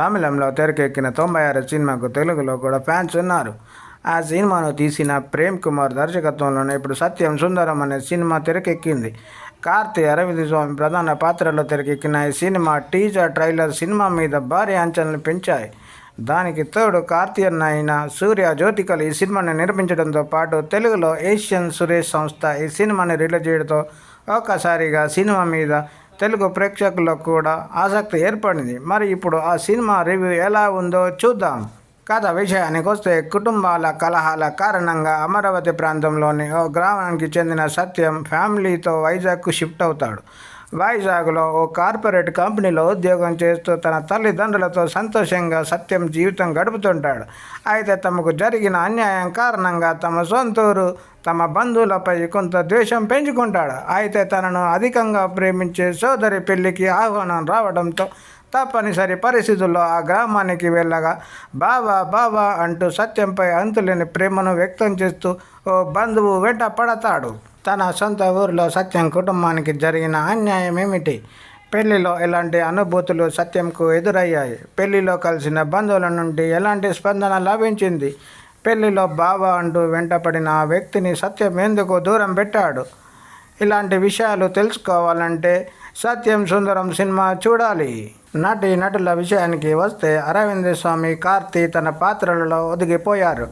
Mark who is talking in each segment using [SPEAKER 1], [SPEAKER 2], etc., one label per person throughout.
[SPEAKER 1] తమిళంలో తెరకెక్కిన 96 సినిమాకు తెలుగులో కూడా ఫ్యాన్స్ ఉన్నారు. ఆ సినిమాను తీసిన ప్రేమ్ కుమార్ దర్శకత్వంలోనే ఇప్పుడు సత్యం సుందరం అనే సినిమా తెరకెక్కింది. కార్తీ, అరవింద్ స్వామి ప్రధాన పాత్రలో తెరకెక్కిన ఈ సినిమా టీజర్ ట్రైలర్ సినిమా మీద భారీ అంచనాలు పెంచాయి. దానికి తోడు కార్తీ అన్న అయిన సూర్య జ్యోతికలు ఈ సినిమాని నిర్మించడంతో పాటు తెలుగులో ఏషియన్ సురేష్ సంస్థ ఈ సినిమాని రిలీజ్ చేయడంతో ఒక్కసారిగా సినిమా మీద తెలుగు ప్రేక్షకుల్లో కూడా ఆసక్తి ఏర్పడింది. మరి ఇప్పుడు ఆ సినిమా రివ్యూ ఎలా ఉందో చూద్దాం. కథ విషయానికి వస్తే, కుటుంబాల కలహాల కారణంగా అమరావతి ప్రాంతంలోని ఓ గ్రామానికి చెందిన సత్యం ఫ్యామిలీతో వైజాగ్కు షిఫ్ట్ అవుతాడు. వైజాగ్లో ఓ కార్పొరేట్ కంపెనీలో ఉద్యోగం చేస్తూ తన తల్లిదండ్రులతో సంతోషంగా సత్యం జీవితం గడుపుతుంటాడు. అయితే తమకు జరిగిన అన్యాయం కారణంగా తమ సొంతూరు, తమ బంధువులపై కొంత ద్వేషం పెంచుకుంటాడు. అయితే తనను అధికంగా ప్రేమించే సోదరి పెళ్లికి ఆహ్వానం రావడంతో తప్పనిసరి పరిస్థితుల్లో ఆ గ్రామానికి వెళ్ళగా బావా బావా అంటూ సత్యంపై అంతులేని ప్రేమను వ్యక్తం చేస్తూ ఓ బంధువు వెంట పడతాడు. తన సొంత ఊరిలో సత్యం కుటుంబానికి జరిగిన అన్యాయం ఏమిటి? పెళ్లిలో ఎలాంటి అనుభూతులు సత్యంకు ఎదురయ్యాయి? పెళ్లిలో కలిసిన బంధువుల నుండి ఎలాంటి స్పందన లభించింది? పెళ్లిలో బావా అంటూ వెంటపడిన ఆ వ్యక్తిని సత్యం ఎందుకు దూరం పెట్టాడు? ఇలాంటి విషయాలు తెలుసుకోవాలంటే సత్యం సుందరం సినిమా చూడాలి. నటుల విషయానికి వస్తే, అరవింద్ స్వామి, కార్తీ తన పాత్రలలో ఒదిగిపోయారు.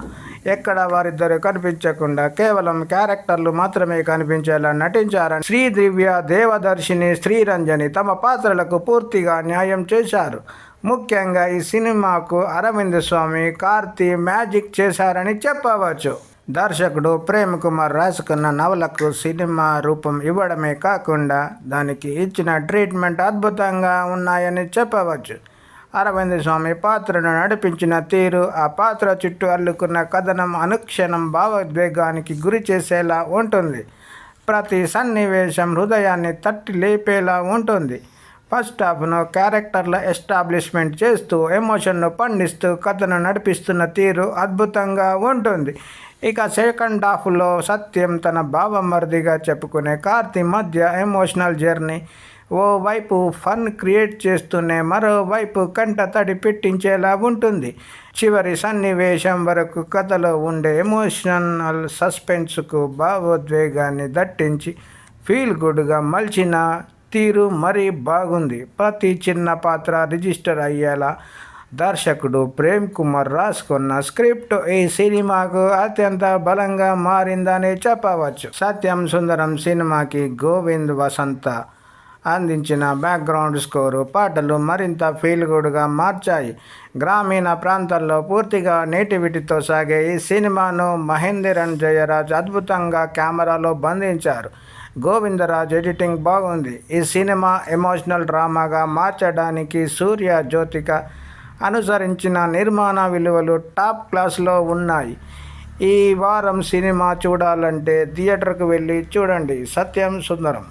[SPEAKER 1] ఎక్కడ వారిద్దరు కనిపించకుండా కేవలం క్యారెక్టర్లు మాత్రమే కనిపించేలా నటించారని శ్రీదివ్య, దేవదర్శిని, శ్రీరంజని తమ పాత్రలకు పూర్తిగా న్యాయం చేశారు. ముఖ్యంగా ఈ సినిమాకు అరవింద్ స్వామి, కార్తీ మ్యాజిక్ చేశారని చెప్పవచ్చు. దర్శకుడు ప్రేమ్ కుమార్ రాసుకున్న నవలకు సినిమా రూపం ఇవ్వడమే కాకుండా దానికి ఇచ్చిన ట్రీట్మెంట్ అద్భుతంగా ఉన్నాయని చెప్పవచ్చు. అరవింద్ స్వామి పాత్రను నడిపించిన తీరు, ఆ పాత్ర చుట్టూ అల్లుకున్న కథనం అనుక్షణం భావోద్వేగానికి గురి చేసేలా ఉంటుంది. ప్రతి సన్నివేశం హృదయాన్ని తట్టి లేపేలా ఉంటుంది. ఫస్ట్ హాఫ్ను క్యారెక్టర్ల ఎస్టాబ్లిష్మెంట్ చేస్తూ ఎమోషన్ను పండిస్తూ కథను నడిపిస్తున్న తీరు అద్భుతంగా ఉంటుంది. ఇక సెకండ్ హాఫ్లో సత్యం తన బావమరిదిగా చెప్పుకునే కార్తీ మధ్య ఎమోషనల్ జర్నీ ఓవైపు ఫన్ క్రియేట్ చేస్తూనే మరోవైపు కంట తడి పెట్టించేలా ఉంటుంది. చివరి సన్నివేశం వరకు కథలో ఉండే ఎమోషనల్ సస్పెన్స్కు భావోద్వేగాన్ని దట్టించి ఫీల్ గుడ్గా మలిచిన తీరు మరీ బాగుంది. ప్రతి చిన్న పాత్ర రిజిస్టర్ అయ్యేలా దర్శకుడు ప్రేమ్ కుమార్ రాసుకున్న స్క్రిప్ట్ ఈ సినిమాకు అత్యంత బలంగా మారిందని చెప్పవచ్చు. సత్యం సుందరం సినిమాకి గోవింద్ వసంత అందించిన బ్యాక్గ్రౌండ్ స్కోరు, పాటలు మరింత ఫీల్ గుడ్గా మార్చాయి. గ్రామీణ ప్రాంతాల్లో పూర్తిగా నేటివిటీతో సాగే ఈ సినిమాను మహేందరన్ జయరాజ్ అద్భుతంగా కెమెరాలో బంధించారు. గోవిందరాజ్ ఎడిటింగ్ బాగుంది. ఈ సినిమా ఎమోషనల్ డ్రామాగా మార్చడానికి సూర్య జ్యోతిక అనుసరించిన నిర్మాణ విలువలు టాప్ క్లాస్లో ఉన్నాయి. ఈ వారం సినిమా చూడాలంటే థియేటర్కు వెళ్ళి చూడండి. సత్యం సుందరం.